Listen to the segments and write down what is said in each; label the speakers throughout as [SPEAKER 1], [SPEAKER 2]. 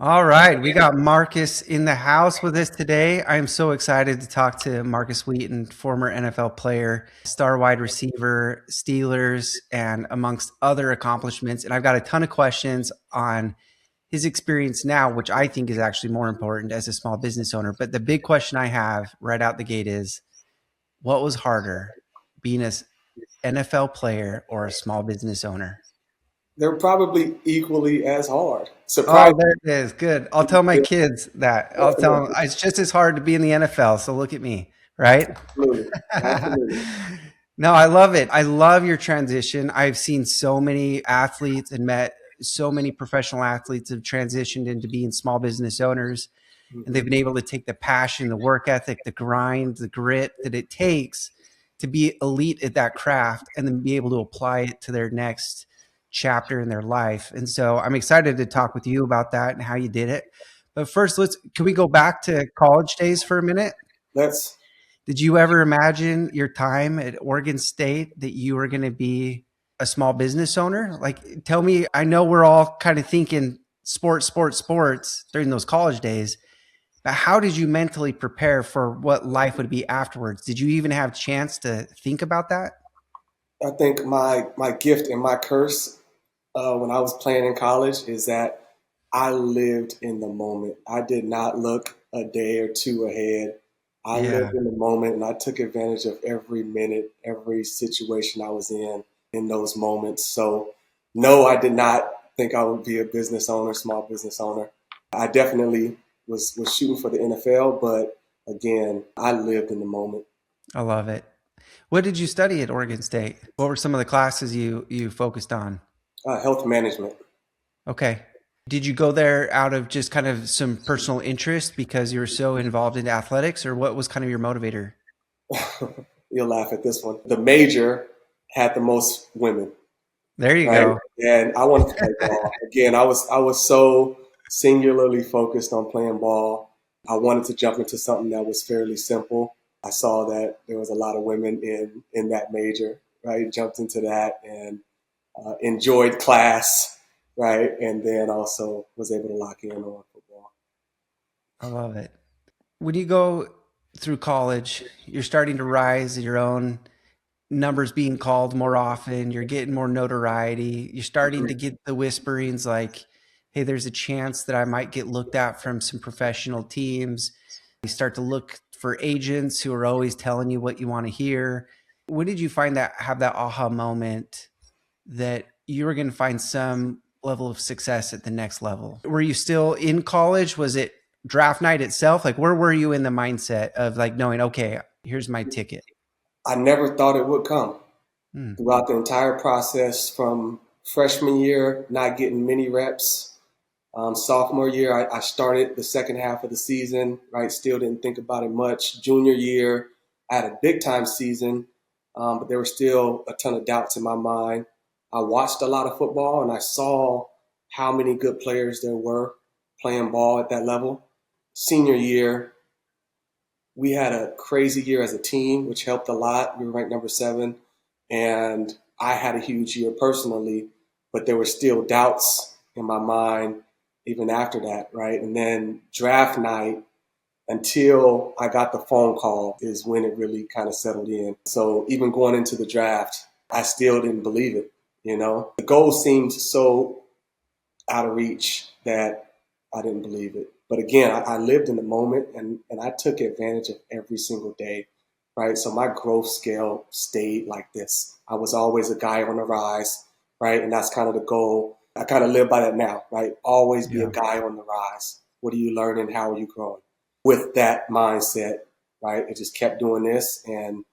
[SPEAKER 1] All right, we got Marcus in the house with us today. I'm so excited to talk to Markus Wheaton, former NFL player, star wide receiver, Steelers, and amongst other accomplishments. And I've got a ton of questions on his experience now, which I think is actually more important as a small business owner. But the big question I have right out the gate is, what was harder, being an NFL player or a small business owner?
[SPEAKER 2] They're probably equally as hard.
[SPEAKER 1] Oh,
[SPEAKER 2] Surprisingly,
[SPEAKER 1] there it is. Good. I'll tell my kids that. I'll tell them it's just as hard to be in the NFL. So look at me, right?
[SPEAKER 2] absolutely, absolutely.
[SPEAKER 1] No, I love it. I love your transition. I've seen so many athletes and met so many professional athletes have transitioned into being small business owners, and they've
[SPEAKER 2] Mhm.
[SPEAKER 1] been able to take the passion, the work ethic, the grind, the grit that it takes to be elite at that craft and then be able to apply it to their next chapter in their life. And so I'm excited to talk with you about that and how you did it. But first, can we go back to college days for a minute?
[SPEAKER 2] Let's.
[SPEAKER 1] Did you ever imagine your time at Oregon State that you were going to be a small business owner? Like, tell me, I know we're all kind of thinking sports, sports, sports during those college days, but how did you mentally prepare for what life would be afterwards? Did you even have a chance to think about that?
[SPEAKER 2] I think my gift and my curse when I was playing in college is that I lived in the moment. I did not look a day or two ahead. I
[SPEAKER 1] Yeah.
[SPEAKER 2] lived in the moment and I took advantage of every minute, every situation I was in those moments. So, no, I did not think I would be a business owner, small business owner. I definitely was shooting for the NFL, but again, I lived in the moment.
[SPEAKER 1] I love it. What did you study at Oregon State? What were some of the classes you focused on?
[SPEAKER 2] Health management.
[SPEAKER 1] Okay. Did you go there out of just kind of some personal interest because you were so involved in athletics, or what was kind of your motivator?
[SPEAKER 2] You'll laugh at this one. The major had the most women,
[SPEAKER 1] There you
[SPEAKER 2] right?
[SPEAKER 1] go.
[SPEAKER 2] And I wanted to play ball. Again, I was so singularly focused on playing ball. I wanted to jump into something that was fairly simple. I saw that there was a lot of women in that major, right? Jumped into that and enjoyed class, right? And then also was able to lock in on football.
[SPEAKER 1] I love it. When you go through college, you're starting to rise your own numbers being called more often. You're getting more notoriety. You're starting to get the whisperings like, hey, there's a chance that I might get looked at from some professional teams. You start to look for agents who are always telling you what you want to hear. When did you find that, have that aha moment that you were going to find some level of success at the next level? Were you still in college? Was it draft night itself? Like, where were you in the mindset of like knowing, okay, here's my ticket?
[SPEAKER 2] I never thought it would come.
[SPEAKER 1] Hmm.
[SPEAKER 2] Throughout the entire process from freshman year, not getting many reps. Sophomore year, I started the second half of the season, right? Still didn't think about it much. Junior year, I had a big time season, but there were still a ton of doubts in my mind. I watched a lot of football and I saw how many good players there were playing ball at that level. Senior year, we had a crazy year as a team, which helped a lot. We were ranked number 7, and I had a huge year personally, but there were still doubts in my mind even after that, right? And then draft night, until I got the phone call, is when it really kind of settled in. So even going into the draft, I still didn't believe it. The goal seemed so out of reach that I didn't believe it. But again, I lived in the moment and I took advantage of every single day, right? So my growth scale stayed like this. I was always a guy on the rise, right? And that's kind of the goal. I kind of live by that now, right? Always be a
[SPEAKER 1] Yeah.
[SPEAKER 2] guy on the rise. What are you learning? How are you growing? With that mindset, right? I just kept doing this and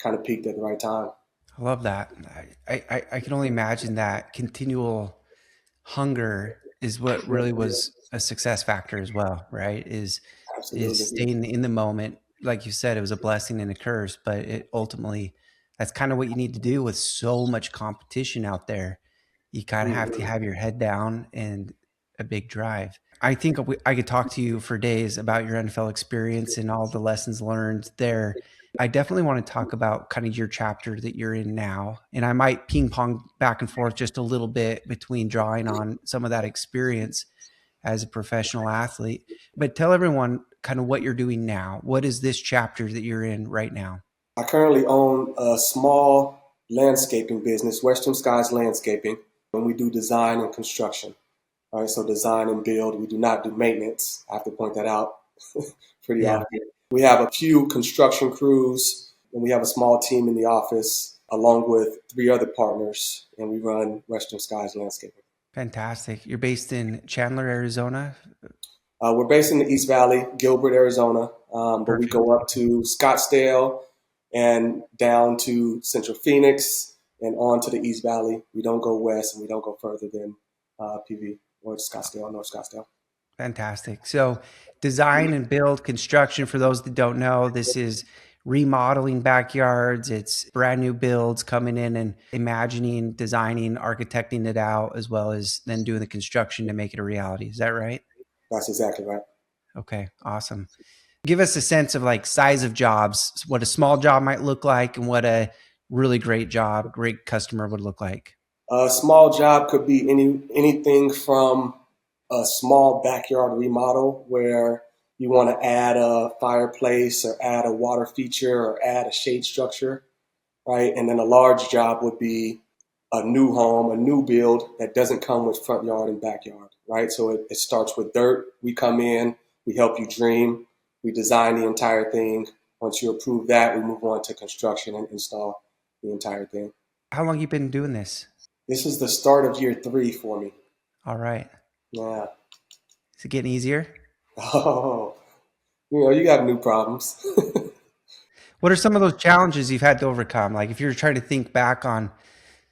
[SPEAKER 2] kind of peaked at the right time.
[SPEAKER 1] I love that. I can only imagine that continual hunger is what really was a success factor as well, right? Is
[SPEAKER 2] Absolutely.
[SPEAKER 1] staying in the moment. Like you said, it was a blessing and a curse, but it ultimately that's kind of what you need to do with so much competition out there. You kind of have to
[SPEAKER 2] Mhm.
[SPEAKER 1] have your head down and a big drive. I think I could talk to you for days about your NFL experience and all the lessons learned there. I definitely want to talk about kind of your chapter that you're in now. And I might ping pong back and forth just a little bit between drawing on some of that experience. as a professional athlete. But tell everyone kind of what you're doing now. What is this chapter that you're in right now?
[SPEAKER 2] I currently own a small landscaping business, Western Skies Landscaping, and we do design and construction. All right, so design and build. We do not do maintenance. I have to point that out pretty
[SPEAKER 1] Yeah,
[SPEAKER 2] often. We have a few construction crews, and we have a small team in the office, along with 3 other partners, and we run Western Skies Landscaping.
[SPEAKER 1] fantastic. You're based in Chandler, Arizona.
[SPEAKER 2] We're based in the East Valley, Gilbert, Arizona, but we
[SPEAKER 1] Perfect.
[SPEAKER 2] go up to Scottsdale and down to Central Phoenix and on to the East Valley. We don't go west and we don't go further than PV or Scottsdale, North Scottsdale.
[SPEAKER 1] Fantastic. So, design and build construction, for those that don't know, this is remodeling backyards. It's brand new builds coming in and imagining, designing, architecting it out, as well as then doing the construction to make it a reality. Is that right?
[SPEAKER 2] That's exactly right.
[SPEAKER 1] Okay, awesome. Give us a sense of like size of jobs, what a small job might look like, and what a really great job, great customer would look like.
[SPEAKER 2] A small job could be anything from a small backyard remodel where you want to add a fireplace or add a water feature or add a shade structure, right? And then a large job would be a new home, a new build that doesn't come with front yard and backyard, right? So it starts with dirt. We come in, we help you dream, we design the entire thing. Once you approve that, we move on to construction and install the entire thing.
[SPEAKER 1] How long you been doing this?
[SPEAKER 2] This is the start of year 3 for me.
[SPEAKER 1] All right.
[SPEAKER 2] Yeah.
[SPEAKER 1] Is it getting easier?
[SPEAKER 2] Oh, you got new problems.
[SPEAKER 1] What are some of those challenges you've had to overcome? Like if you're trying to think back on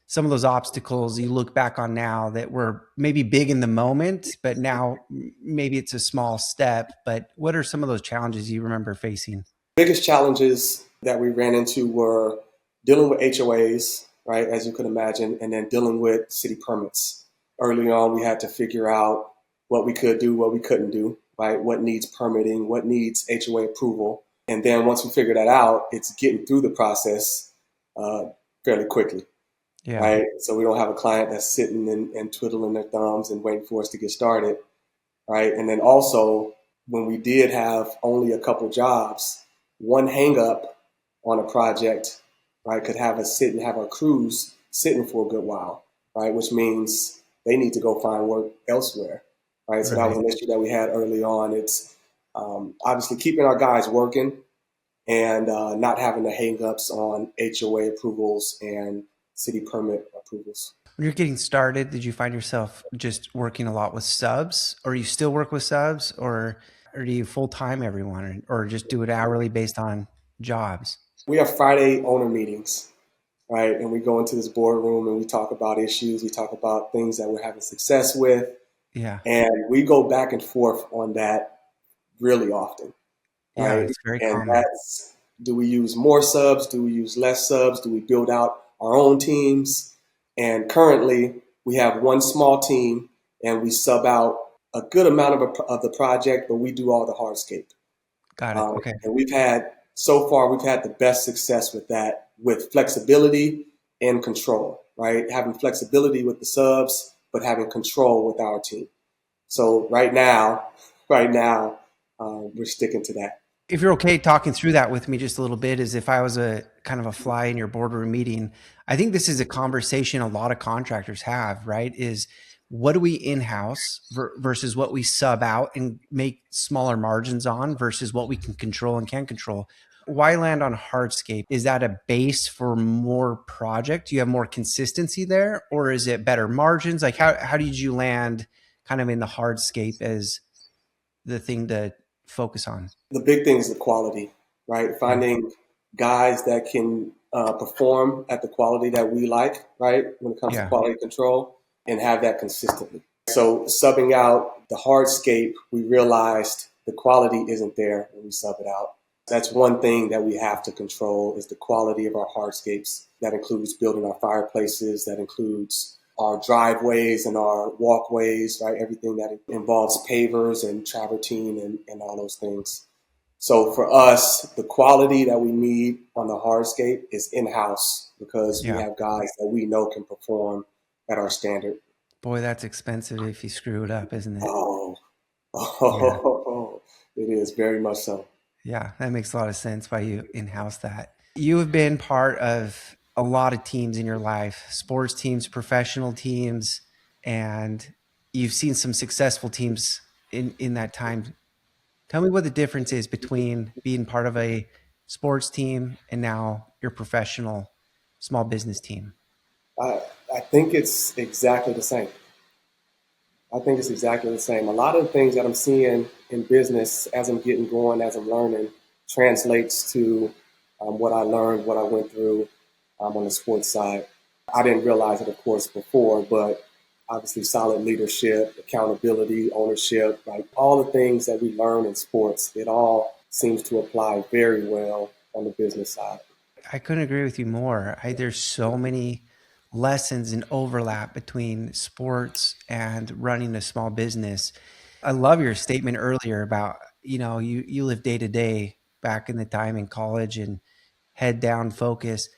[SPEAKER 1] some of those obstacles you look back on now that were maybe big in the moment, but now maybe it's a small step. But what are some of those challenges you remember facing?
[SPEAKER 2] Biggest challenges that we ran into were dealing with HOAs, right, as you could imagine, and then dealing with city permits. Early on, we had to figure out what we could do, what we couldn't do, right? What needs permitting, what needs HOA approval. And then once we figure that out, it's getting through the process fairly quickly,
[SPEAKER 1] Yeah.
[SPEAKER 2] right? So we don't have a client that's sitting and twiddling their thumbs and waiting for us to get started, right? And then also, when we did have only a couple jobs, one hang up on a project, right, could have us sit and have our crews sitting for a good while, right, which means they need to go find work elsewhere, right? So that was
[SPEAKER 1] Right.
[SPEAKER 2] an issue that we had early on. It's obviously keeping our guys working and not having the hang ups on HOA approvals and city permit approvals.
[SPEAKER 1] When you're getting started, did you find yourself just working a lot with subs, or you still work with subs, or do you full time everyone, or just do it hourly based on jobs?
[SPEAKER 2] We have Friday owner meetings, right? And we go into this boardroom and we talk about issues, we talk about things that we're having success with,
[SPEAKER 1] Yeah.
[SPEAKER 2] and we go back and forth on that really often,
[SPEAKER 1] Yeah.
[SPEAKER 2] right?
[SPEAKER 1] It's very
[SPEAKER 2] And
[SPEAKER 1] common.
[SPEAKER 2] that's, do we use more subs? Do we use less subs? Do we build out our own teams? And currently, we have one small team, and we sub out a good amount of the project, but we do all the hardscape.
[SPEAKER 1] Got it. Okay.
[SPEAKER 2] And so far, we've had the best success with that, with flexibility and control, right? Having flexibility with the subs, but having control with our team. So right now, we're sticking to that.
[SPEAKER 1] If you're okay talking through that with me just a little bit, as if I was a kind of a fly in your boardroom meeting, I think this is a conversation a lot of contractors have, right? Is what do we in-house versus what we sub out and make smaller margins on versus what we can control and can control. Why land on hardscape? Is that a base for more project? Do you have more consistency there, or is it better margins? Like how did you land kind of in the hardscape as the thing to focus on?
[SPEAKER 2] The big thing is the quality, right?
[SPEAKER 1] Yeah.
[SPEAKER 2] Finding guys that can perform at the quality that we like, right? When it comes to
[SPEAKER 1] Yeah.
[SPEAKER 2] quality control and have that consistently. So subbing out the hardscape, we realized the quality isn't there when we sub it out. That's one thing that we have to control is the quality of our hardscapes. That includes building our fireplaces, that includes our driveways and our walkways, right? Everything that involves pavers and travertine and all those things. So for us, the quality that we need on the hardscape is in-house because we
[SPEAKER 1] Yeah.
[SPEAKER 2] have guys that we know can perform at our standard.
[SPEAKER 1] Boy, that's expensive if you screw it up, isn't it?
[SPEAKER 2] Oh,
[SPEAKER 1] Yeah.
[SPEAKER 2] oh, it is very much so.
[SPEAKER 1] Yeah, that makes a lot of sense why you in-house that. You have been part of a lot of teams in your life, sports teams, professional teams, and you've seen some successful teams in that time. Tell me what the difference is between being part of a sports team and now your professional small business team.
[SPEAKER 2] I, I think it's exactly the same. I think it's exactly the same. A lot of the things that I'm seeing in business as I'm getting going, as I'm learning, translates to what I learned, what I went through on the sports side. I didn't realize it, of course, before, but obviously solid leadership, accountability, ownership, like all the things that we learn in sports, it all seems to apply very well on the business side.
[SPEAKER 1] I couldn't agree with you more. There's so many lessons and overlap between sports and running a small business. I love your statement earlier about, you live day to day back in the time in college and head down focus.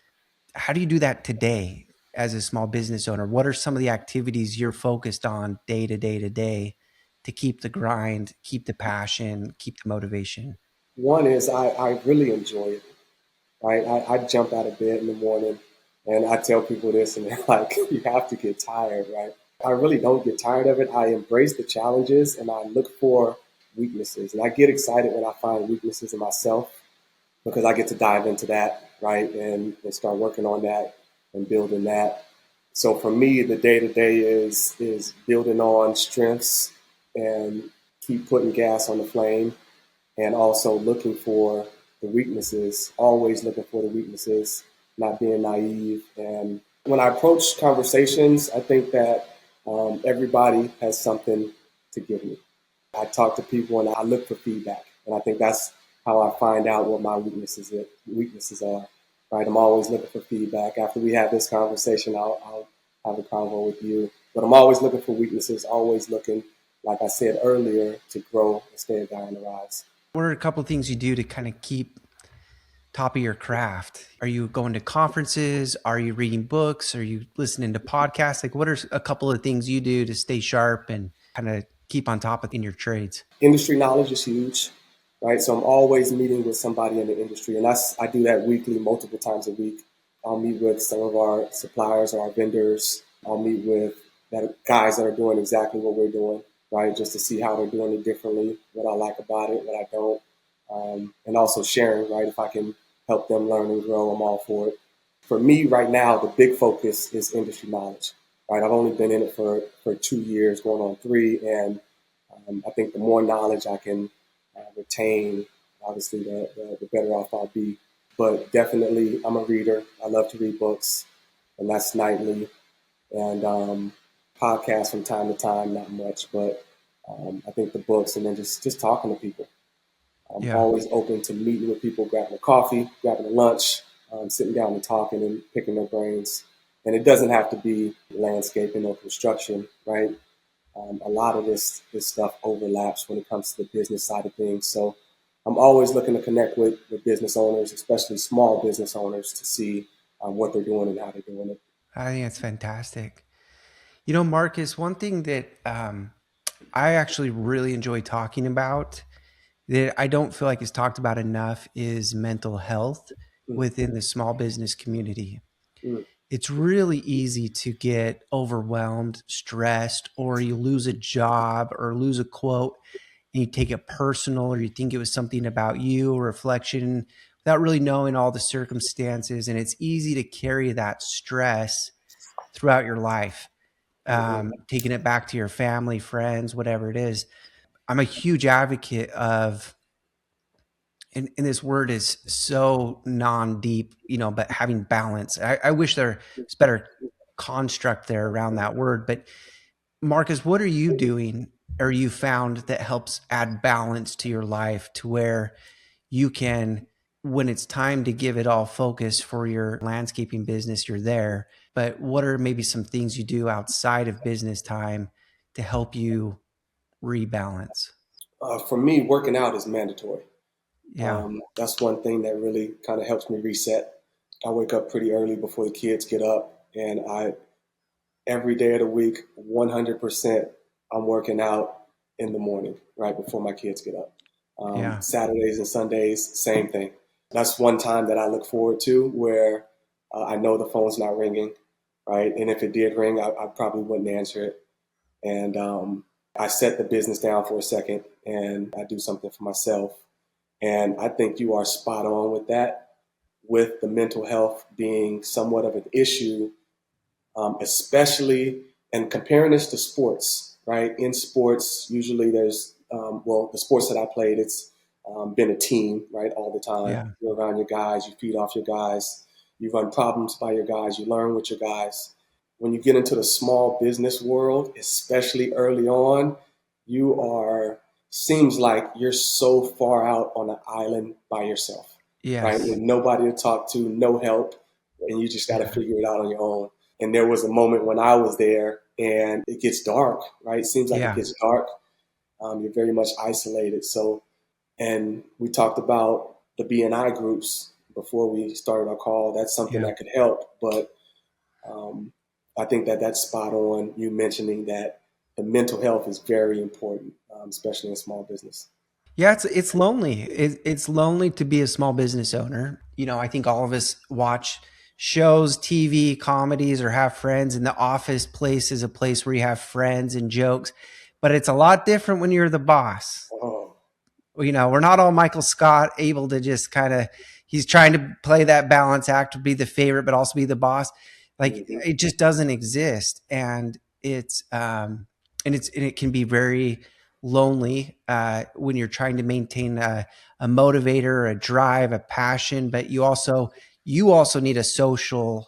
[SPEAKER 1] How do you do that today as a small business owner? What are some of the activities you're focused on day to day to day to keep the grind, keep the passion, keep the motivation?
[SPEAKER 2] One is I really enjoy it, right? I jump out of bed in the morning and I tell people this, and they're like, you have to get tired, right? I really don't get tired of it. I embrace the challenges and I look for weaknesses. And I get excited when I find weaknesses in myself because I get to dive into that, right? And start working on that and building that. So for me, the day to day is building on strengths and keep putting gas on the flame and also looking for the weaknesses, always looking for the weaknesses, not being naive. And when I approach conversations, I think that everybody has something to give me. I talk to people and I look for feedback, and I think that's how I find out what my weaknesses are. Right, I'm always looking for feedback. After we have this conversation, I'll have a convo with you. But I'm always looking for weaknesses, always looking, like I said earlier, to grow and stay a guy on the rise.
[SPEAKER 1] What are a couple of things you do to kind of keep top of your craft? Are you going to conferences? Are you reading books? Are you listening to podcasts? Like, what are a couple of things you do to stay sharp and kind of keep on top of in your trades?
[SPEAKER 2] Industry knowledge is huge, right? So I'm always meeting with somebody in the industry, and I do that weekly, multiple times a week. I'll meet with some of our suppliers or our vendors. I'll meet with guys that are doing exactly what we're doing, right? Just to see how they're doing it differently, what I like about it, what I don't, and also sharing, right? If I can help them learn and grow, I'm all for it. For me, right now, the big focus is industry knowledge, right? I've only been in it for 2 years, going on three, and I think the more knowledge I can retain, obviously, the better off I'll be. But definitely, I'm a reader. I love to read books, and that's nightly. And podcasts from time to time, not much, but I think the books, and then just talking to people. I'm
[SPEAKER 1] Yeah.
[SPEAKER 2] always open to meeting with people, grabbing a coffee, grabbing a lunch, sitting down and talking and picking their brains. And it doesn't have to be landscaping or construction, right? A lot of this stuff overlaps when it comes to the business side of things. So I'm always looking to connect with business owners, especially small business owners, to see what they're doing and how they're doing it.
[SPEAKER 1] I think it's fantastic. Marcus, one thing that I actually really enjoy talking about that I don't feel like is talked about enough is mental health
[SPEAKER 2] Mm,
[SPEAKER 1] within the small business community.
[SPEAKER 2] mm,
[SPEAKER 1] It's really easy to get overwhelmed, stressed, or you lose a job or lose a quote and you take it personal or you think it was something about you or reflection without really knowing all the circumstances. And it's easy to carry that stress throughout your life,
[SPEAKER 2] mhm.
[SPEAKER 1] taking it back to your family, friends, whatever it is. I'm a huge advocate of, and this word is so non-deep, but having balance. I wish there was better construct there around that word. But Marcus, what are you doing or you found that helps add balance to your life to where you can, when it's time to give it all focus for your landscaping business, you're there. But what are maybe some things you do outside of business time to help you rebalance?
[SPEAKER 2] For me, working out is mandatory.
[SPEAKER 1] Yeah.
[SPEAKER 2] That's one thing that really kind of helps me reset. I wake up pretty early before the kids get up, and I every day of the week, 100%, I'm working out in the morning, right before my kids get up.
[SPEAKER 1] Yeah.
[SPEAKER 2] Saturdays and Sundays, same thing. That's one time that I look forward to where I know the phone's not ringing, right? And if it did ring, I probably wouldn't answer it. And I set the business down for a second and I do something for myself. And I think you are spot on with that, with the mental health being somewhat of an issue, especially and comparing this to sports, right? In sports, usually there's, the sports that I played, it's been a team, right? All the time.
[SPEAKER 1] Yeah.
[SPEAKER 2] You're around your guys, you feed off your guys, you run problems by your guys, you learn with your guys. When you get into the small business world, especially early on, you are, seems like you're so far out on an island by yourself, right? With
[SPEAKER 1] Yes.
[SPEAKER 2] nobody to talk to, no help, and you just got to
[SPEAKER 1] Yeah.
[SPEAKER 2] figure it out on your own. And there was a moment when I was there and it gets dark, right? It seems like it
[SPEAKER 1] Yeah.
[SPEAKER 2] gets dark. You're very much isolated. So, and we talked about the BNI groups before we started our call. That's something
[SPEAKER 1] Yeah.
[SPEAKER 2] that could help. But um, I think that that's spot on, you mentioning that the mental health is very important, especially in small business.
[SPEAKER 1] Yeah, it's lonely. It's lonely to be a small business owner. I think all of us watch shows, TV, comedies, or have friends. And the office place is a place where you have friends and jokes, but it's a lot different when you're the boss.
[SPEAKER 2] Oh,
[SPEAKER 1] We're not all Michael Scott, able to just kind of, he's trying to play that balance act to be the favorite, but also be the boss. Like
[SPEAKER 2] mhm.
[SPEAKER 1] it just doesn't exist. And it can be very lonely when you're trying to maintain a motivator, a drive, a passion, but you also need a social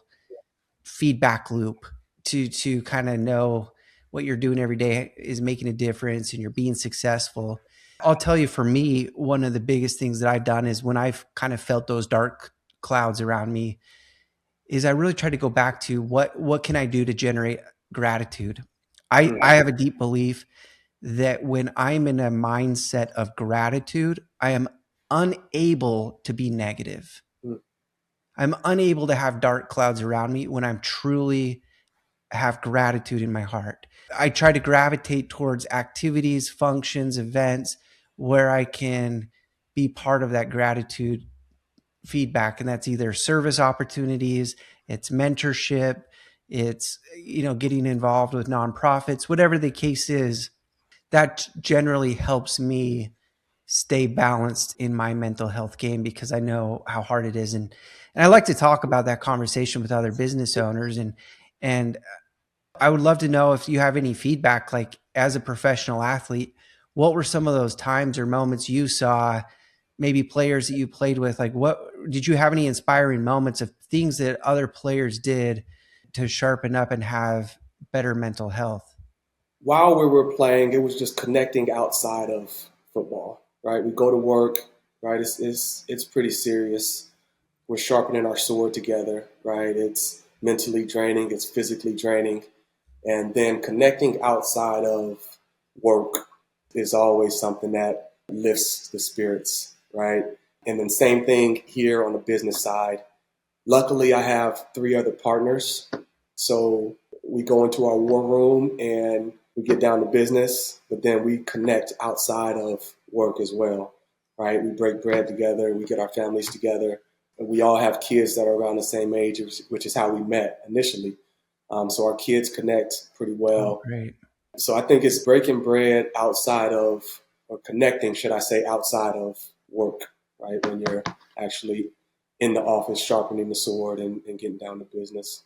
[SPEAKER 1] feedback loop to kind of know what you're doing every day is making a difference and you're being successful. I'll tell you, for me, one of the biggest things that I've done is when I've kind of felt those dark clouds around me, is I really try to go back to what can I do to generate gratitude. I
[SPEAKER 2] Mhm.
[SPEAKER 1] have a deep belief that when I'm in a mindset of gratitude, I am unable to be negative.
[SPEAKER 2] Mhm.
[SPEAKER 1] I'm unable to have dark clouds around me when I'm truly have gratitude in my heart. I try to gravitate towards activities, functions, events where I can be part of that gratitude feedback. And that's either service opportunities, it's mentorship, it's, getting involved with nonprofits, whatever the case is. That generally helps me stay balanced in my mental health game because I know how hard it is. And I like to talk about that conversation with other business owners. And I would love to know if you have any feedback, like as a professional athlete, what were some of those times or moments you saw, maybe players that you played with? Like, what did you have any inspiring moments of things that other players did to sharpen up and have better mental health?
[SPEAKER 2] While we were playing, it was just connecting outside of football, right? We go to work, right? It's pretty serious. We're sharpening our sword together, right? It's mentally draining, it's physically draining. And then connecting outside of work is always something that lifts the spirits, right? And then same thing here on the business side. Luckily, I have three other partners. So we go into our war room and we get down to business, but then we connect outside of work as well, right? We break bread together, we get our families together, and we all have kids that are around the same age, which is how we met initially. So our kids connect pretty
[SPEAKER 1] Oh,
[SPEAKER 2] well.
[SPEAKER 1] great.
[SPEAKER 2] So I think it's breaking bread outside of, or connecting, should I say, outside of work, right? When you're actually in the office sharpening the sword and getting down to business.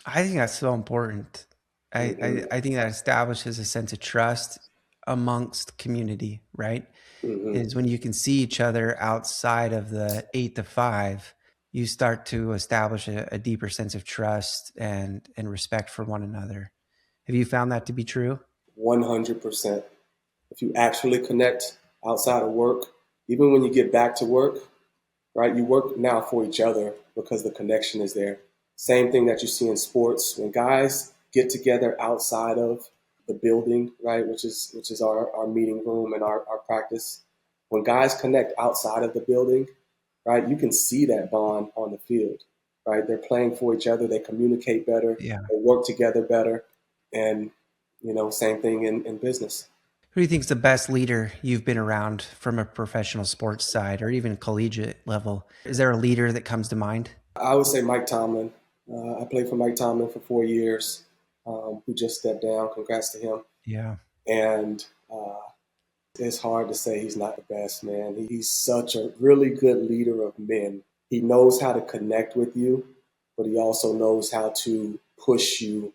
[SPEAKER 1] I think that's so important. I,
[SPEAKER 2] Hmm.
[SPEAKER 1] I, I think that establishes a sense of trust amongst community, right?
[SPEAKER 2] Hmm.
[SPEAKER 1] Is when you can see each other outside of the 8 to 5, you start to establish a deeper sense of trust and respect for one another. Have you found that to be true?
[SPEAKER 2] 100%. If you actually connect outside of work, even when you get back to work, right, you work now for each other because the connection is there. Same thing that you see in sports when guys get together outside of the building, right, which is our meeting room and our practice. When guys connect outside of the building, right, you can see that bond on the field. right? They're playing for each other. They communicate better.
[SPEAKER 1] Yeah.
[SPEAKER 2] They work together better. And, same thing in business.
[SPEAKER 1] Who do you think is the best leader you've been around from a professional sports side or even collegiate level? Is there a leader that comes to mind?
[SPEAKER 2] I would say Mike Tomlin. I played for Mike Tomlin for 4 years, who just stepped down. Congrats to him.
[SPEAKER 1] Yeah.
[SPEAKER 2] And it's hard to say he's not the best, man. He's such a really good leader of men. He knows how to connect with you, but he also knows how to push you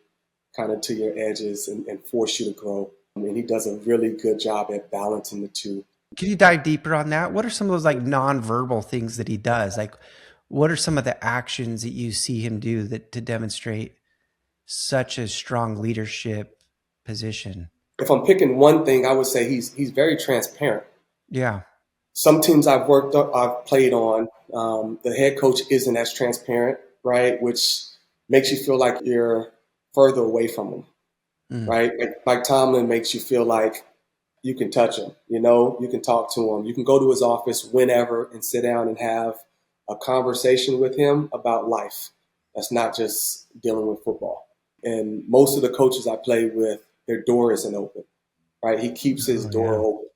[SPEAKER 2] kind of to your edges and force you to grow. I mean, he does a really good job at balancing the two.
[SPEAKER 1] Can you dive deeper on that? What are some of those like nonverbal things that he does? Like, what are some of the actions that you see him do that to demonstrate such a strong leadership position?
[SPEAKER 2] If I'm picking one thing, I would say he's very transparent.
[SPEAKER 1] Yeah.
[SPEAKER 2] Some teams I've played on, the head coach isn't as transparent, right? Which makes you feel like you're further away from him, right? Like Tomlin makes you feel like you can touch him, you can talk to him. You can go to his office whenever and sit down and have a conversation with him about life. That's not just dealing with football. And most of the coaches I played with, their door isn't open, right? He keeps his door open.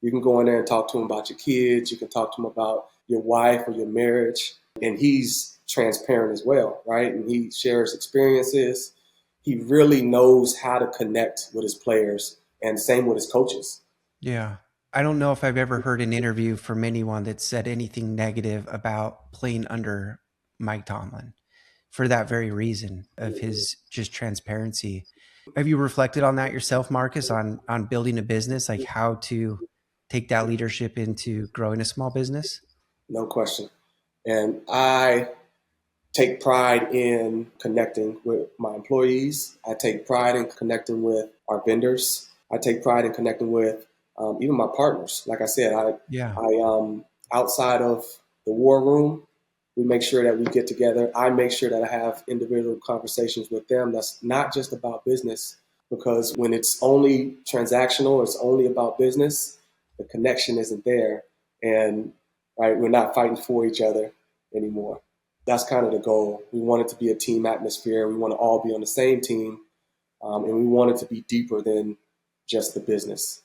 [SPEAKER 2] You can go in there and talk to him about your kids. You can talk to him about your wife or your marriage. And he's transparent as well, right? And he shares experiences. He really knows how to connect with his players, and same with his coaches.
[SPEAKER 1] Yeah. I don't know if I've ever heard an interview from anyone that said anything negative about playing under Mike Tomlin for that very reason of his just transparency. Have you reflected on that yourself, Marcus, on building a business, like how to take that leadership into growing a small business?
[SPEAKER 2] No question. And I take pride in connecting with my employees. I take pride in connecting with our vendors. I take pride in connecting with even my partners. Like I said, I outside of the war room, we make sure that we get together. I make sure that I have individual conversations with them. That's not just about business, because when it's only transactional, it's only about business, the connection isn't there. And right, we're not fighting for each other anymore. That's kind of the goal. We want it to be a team atmosphere. We want to all be on the same team. And we want it to be deeper than just the business.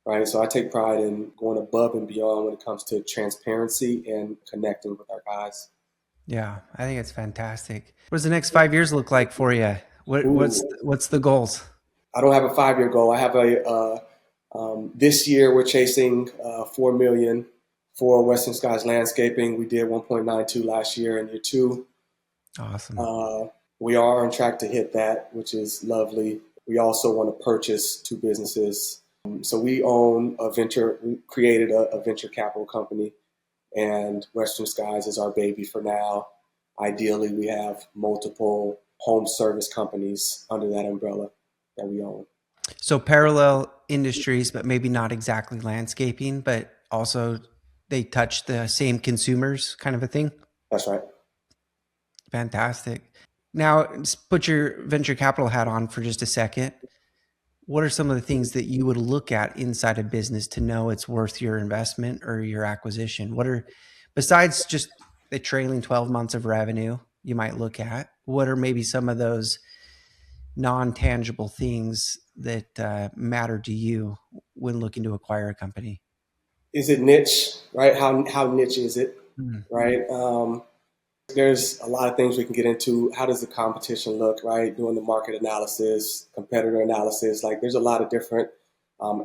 [SPEAKER 2] Right. So I take pride in going above and beyond when it comes to transparency and connecting with our guys.
[SPEAKER 1] Yeah, I think it's fantastic. What does the next 5 years look like for you? What's the goals?
[SPEAKER 2] I don't have a 5-year goal. I have this year we're chasing $4 million for Western Skies Landscaping. We did 1.92 last year in year 2.
[SPEAKER 1] Awesome.
[SPEAKER 2] We are on track to hit that, which is lovely. We also want to purchase 2 businesses. So we created a venture capital company, and Western Skies is our baby for now. Ideally, we have multiple home service companies under that umbrella that we own.
[SPEAKER 1] So parallel industries, but maybe not exactly landscaping, but also they touch the same consumers kind of a thing.
[SPEAKER 2] That's right.
[SPEAKER 1] Fantastic. Now, put your venture capital hat on for just a second. What are some of the things that you would look at inside a business to know it's worth your investment or your acquisition? Besides just the trailing 12 months of revenue you might look at, what are maybe some of those non-tangible things that matter to you when looking to acquire a company?
[SPEAKER 2] Is it niche, right? How niche is it, right? There's a lot of things we can get into. How does the competition look, right? Doing the market analysis, competitor analysis. Like there's a lot of different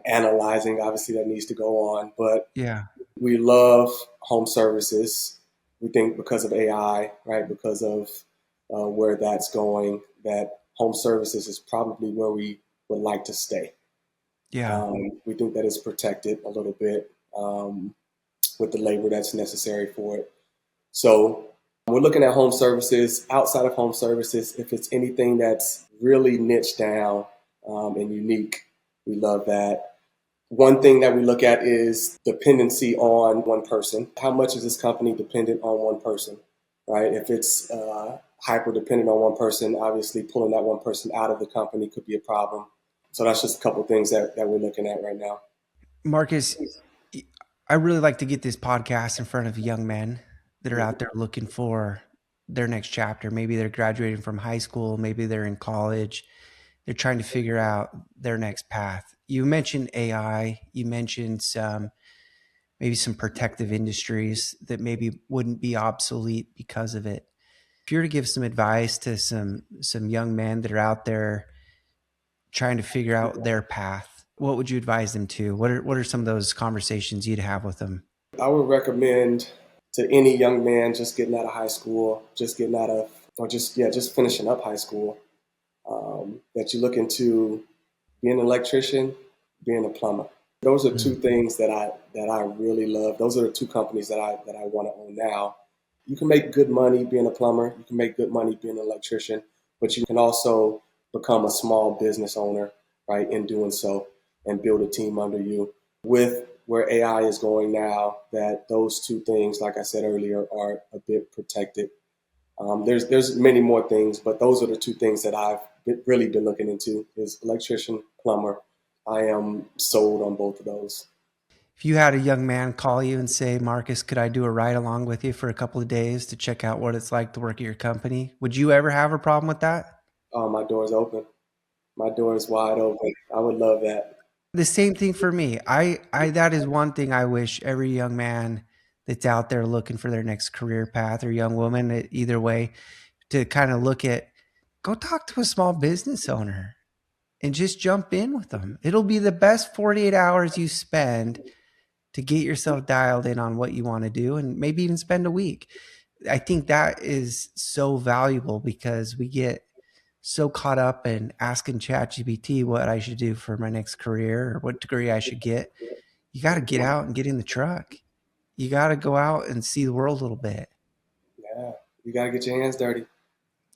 [SPEAKER 2] analyzing, obviously, that needs to go on. But we love home services. We think because of AI, right, because of where that's going, that home services is probably where we would like to stay. We think that it's protected a little bit with the labor that's necessary for it. So we're looking at home services. Outside of home services, if it's anything that's really niche down and unique, we love that. One thing that we look at is dependency on one person. How much is this company dependent on one person, right? If it's hyper dependent on one person, obviously pulling that one person out of the company could be a problem. So that's just a couple of things that we're looking at right now.
[SPEAKER 1] Marcus, I really like to get this podcast in front of young men that are out there looking for their next chapter. Maybe they're graduating from high school, maybe they're in college. They're trying to figure out their next path. You mentioned AI, you mentioned maybe some protective industries that maybe wouldn't be obsolete because of it. If you were to give some advice to some young men that are out there trying to figure out their path, what would you advise them to? What are some of those conversations you'd have with them?
[SPEAKER 2] I would recommend to any young man just getting out of high school, just getting out of, or just, yeah, just finishing up high school, that you look into being an electrician, being a plumber. Those are two
[SPEAKER 1] Mm.
[SPEAKER 2] things that I really love. Those are the two companies that I want to own now. You can make good money being a plumber. You can make good money being an electrician, but you can also become a small business owner, right, in doing so and build a team under you. With where AI is going now, that those two things, like I said earlier, are a bit protected. There's many more things, but those are the two things that I've really been looking into is electrician, plumber. I am sold on both of those.
[SPEAKER 1] If you had a young man call you and say, Marcus, could I do a ride along with you for a couple of days to check out what it's like to work at your company? Would you ever have a problem with that?
[SPEAKER 2] My door's open. My door is wide open. I would love that.
[SPEAKER 1] The same thing for me. I that is one thing I wish every young man that's out there looking for their next career path or young woman, either way, to kind of look at, go talk to a small business owner and just jump in with them. It'll be the best 48 hours you spend to get yourself dialed in on what you want to do and maybe even spend a week. I think that is so valuable because we get so caught up in asking ChatGPT what I should do for my next career or what degree I should get. You got to get out and get in the truck. You got to go out and see the world a little bit.
[SPEAKER 2] Yeah, you got to get your hands dirty.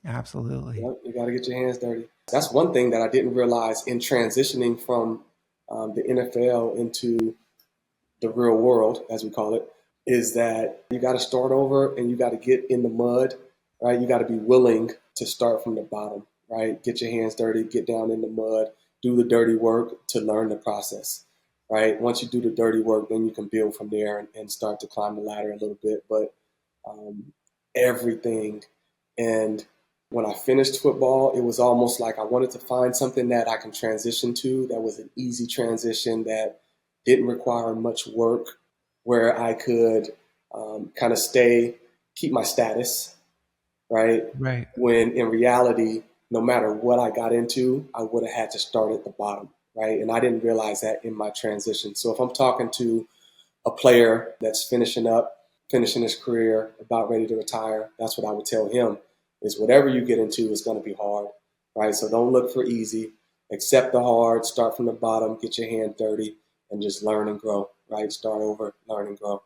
[SPEAKER 1] Absolutely.
[SPEAKER 2] Yep, you got to get your hands dirty. That's one thing that I didn't realize in transitioning from the NFL into the real world, as we call it, is that you got to start over and you got to get in the mud, right? You got to be willing to start from the bottom, right? Get your hands dirty, get down in the mud, do the dirty work to learn the process, right? Once you do the dirty work, then you can build from there and start to climb the ladder a little bit. But um, everything. And when I finished football, it was almost like I wanted to find something that I can transition to that was an easy transition that didn't require much work, where I could kind of keep my status, right?
[SPEAKER 1] Right.
[SPEAKER 2] When in reality, no matter what I got into, I would have had to start at the bottom, right? And I didn't realize that in my transition. So if I'm talking to a player that's finishing his career, about ready to retire, that's what I would tell him is whatever you get into is going to be hard, right? So don't look for easy. Accept the hard, start from the bottom, get your hand dirty, and just learn and grow, right? Start over, learn and grow.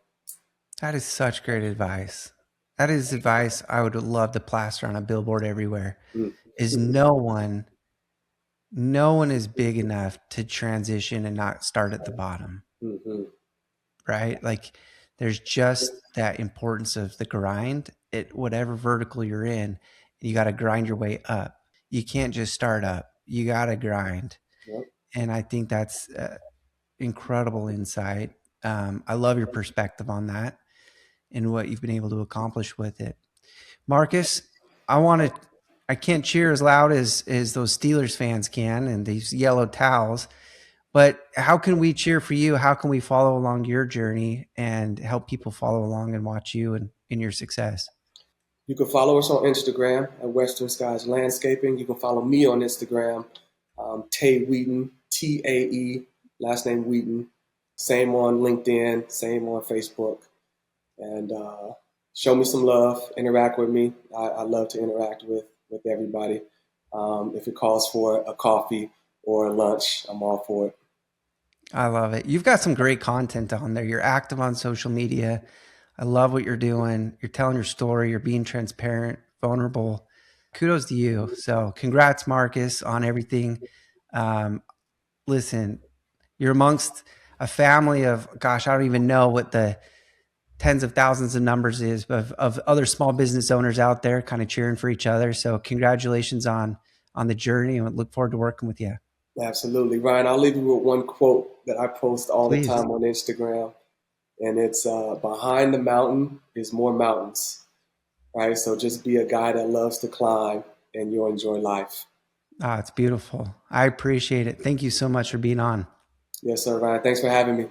[SPEAKER 1] That is such great advice. That is advice I would love to plaster on a billboard everywhere.
[SPEAKER 2] Mm.
[SPEAKER 1] Is no one is big enough to transition and not start at the bottom,
[SPEAKER 2] Mm-hmm.
[SPEAKER 1] right? Like there's just that importance of the grind at whatever vertical you're in. You got to grind your way up. You can't just start up. You got to grind.
[SPEAKER 2] Yep.
[SPEAKER 1] And I think that's incredible insight. I love your perspective on that and what you've been able to accomplish with it. Marcus, I want to I can't cheer as loud as those Steelers fans can and these yellow towels, but how can we cheer for you? How can we follow along your journey and help people follow along and watch you and in your success?
[SPEAKER 2] You can follow us on Instagram at Western Skies Landscaping. You can follow me on Instagram, Tay Wheaton, Tae, last name Wheaton. Same on LinkedIn, same on Facebook. And show me some love, interact with me. I love to interact with everybody. If it calls for a coffee or a lunch, I'm all for it.
[SPEAKER 1] I love it. You've got some great content on there. You're active on social media. I love what you're doing. You're telling your story. You're being transparent, vulnerable. Kudos to you. So, congrats, Marcus, on everything. Um, Listen, you're amongst a family of, gosh, I don't even know what the tens of thousands of numbers is of other small business owners out there kind of cheering for each other. So, congratulations on the journey and look forward to working with you.
[SPEAKER 2] Absolutely, Ryan. I'll leave you with one quote that I post all the
[SPEAKER 1] Please.
[SPEAKER 2] time on Instagram, and it's behind the mountain is more mountains. right? So just be a guy that loves to climb and you'll enjoy life.
[SPEAKER 1] Ah, it's beautiful. I appreciate it. Thank you so much for being on.
[SPEAKER 2] Yes, sir, Ryan. Thanks for having me.